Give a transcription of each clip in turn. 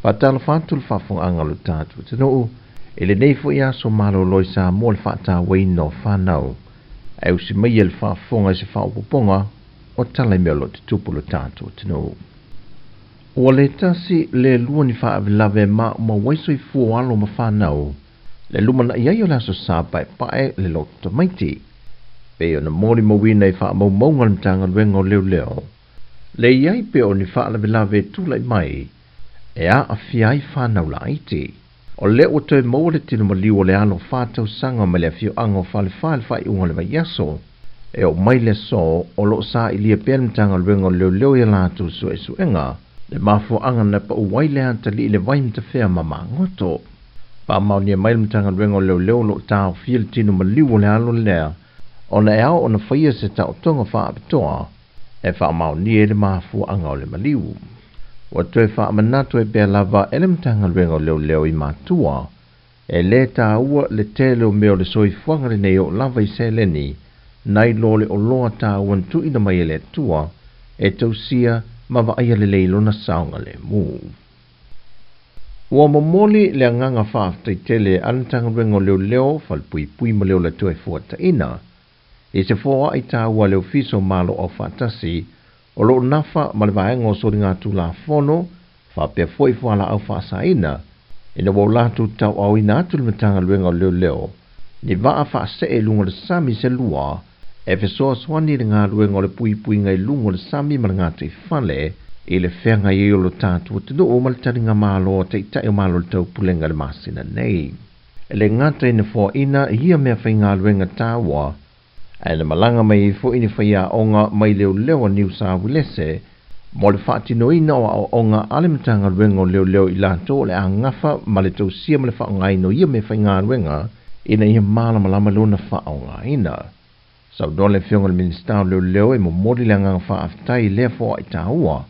Fatala fatul fafong angalo tatu tino ele nei fo ia so malo loi Sāmoa le fata waino whanau ai usi mai le fafonga se whaupoponga o tala melo te tupulu tatu tino. O le tasi le lua ni whaavilave ma waiso I fualo ma whanau le lumana iai o laso sāpai pae le loto maiti. Pe o na mori mawina I wha maunga le mtanga luenga o leo. Le iai pe o ni whaavilave tūlai mai e a awhiai whanau la iti. O le o toi maua le tino maliu o le alo whātau sanga me le fio ango whale whai unga le vai yaso. E o mai le so o lo sa ilia pēr mtanga luenga o leo I lātu suenga. Le mafo anga na pa uwai le anta li le vai mta whea mama ngoto. Pa maunia mai mtanga luenga o leo lo tau fia le tino maliu o le alo lea. O na eo o na whaia se tau tonga wha apitoa. E wha maunia le mafo anga o le maliu. Wa toe wha manatu e bea lava ele mtanga luenga o leo I matua. E le ta ua le tele o meo le soi fuangare nei o lava I seleni. Nai lole o loa ta uan tu ina mai ele tua. E tausia ma wa aia le leilo na saunga le mu. Ua momoli le anganga whaaftai tele anatanga luenga o leo fal pui ma leo la tue fuata ina. E se fua I ta ua leo fiso malo au whaatasi. O lo nafa ma le vaenga o sori ngā tū la fono, wha pia foi fuala au whaasa ina, ina wau lātu tau au ina atu le matanga luenga o leo, ni waa whaase e lunga le sami se lua, e fesoa swani le ngā luenga o le pui ngai lunga le sami ma le ngā tui whale, e le whenga I o lo tātu o tino o malitari ngā malo o te itai o malo le tau pulenga le masina nei. E le ngāta ina fua ina, ia mea whai ngā luenga tāua, Aina malanga mai fo ini whaia onga mai leo a New South Wales, mo le whaatino ina o onga alimtanga luenga o leo I lato le a ngafa ma le tau sia ma le whaonga ino ia me whai ngā luenga ina ia mala malama lona whaonga ina. Sau dole whionga le minister leo e mo mori le anga whaaftai lea fo I taua.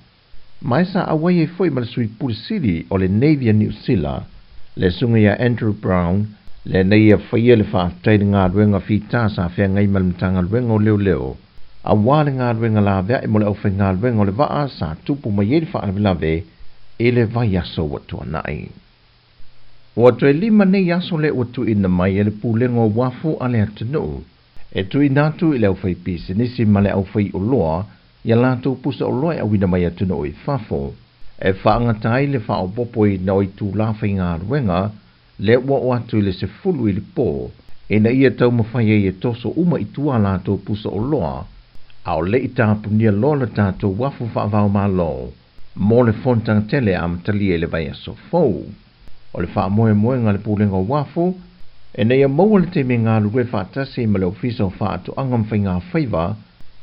Mai sa awai e foi ma le sui Purisiri o le Navy a New Zealand, le sunga ia Andrew Brown, le nei a whaia le whaaftai ngā ruenga whita sa whea ngai malimtanga ruenga o leo. A wāle ngā ruenga la vea e mo le au whai ngā ruenga o le waa sa tupu mai e le whaavilave e le vai aso watu anai. Watu e lima nei aso le watu ina mai e le pūlenga o wafu a le atanu. E tu inatu I le au whai pisi nisi ma le au whai o loa ia lātou pusa o loa e awina mai atanu o I whafo. E whaangatai le wha o popo I na o I tū la whai ngā ruenga le ua o atu le se fulu I le pō, e na ia tau mawhai e toso uma I tua lātou pusa o loa, au le I tāpunia loa le tātou wafu whaavau mā lo, mō le fontang tele am tali e le vai aso fau. O le wha moe ngā le pūlenga wafu, e na ia maua le te me ngā lue whaatasi ma le ofisa o wha atu angam whai ngā whaiva,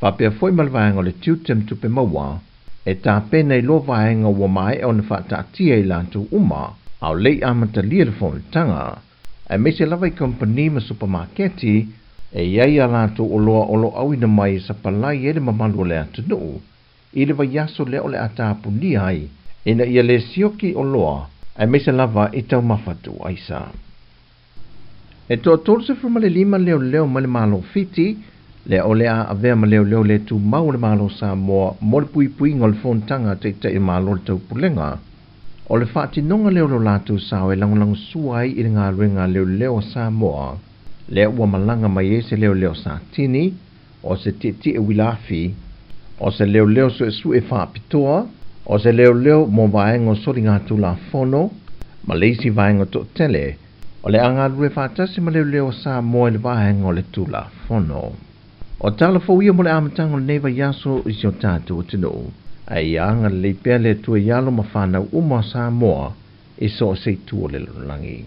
wha pia foi malvaenga le tiutem tupe maua, e tā pena I lo vaenga ua mai o na whaatatia I lātou uma, au lei amata lia le fonitanga, e me se lava I company ma supermarketi, e iai a lātou o loa olo awina mai sa palai e le mamalu le atanu, I le vaiaso le o le atapuni ai, ina ia le sioki o loa, e me se lava I tau mawhatu aisa. E toa tolu se fruma le lima leo ma le malo fiti, le o le a avea ma leo le tu mau le malo Sāmoa, mo le pui ngol fonitanga te I malo le tau pulenga, O le whaatinonga leo lo lātou sao e langolango suai I ngā ruenga leo Sāmoa. Lea ua malanga mai e se leo sa tini, o se titi e wilafi, o se leo su e whaapitoa, o se leo mo vaengo sori ngā tula fono, ma leisi vaengo to tele, o le anga rue whaatasi ma leo Sāmoa I le vaengo le tula fono. O tala fōia mo le amatango le neva yaso I sio tātou o tino. Ai anga le pele tu yalo mafana uma Sāmoa I so se tu le langi.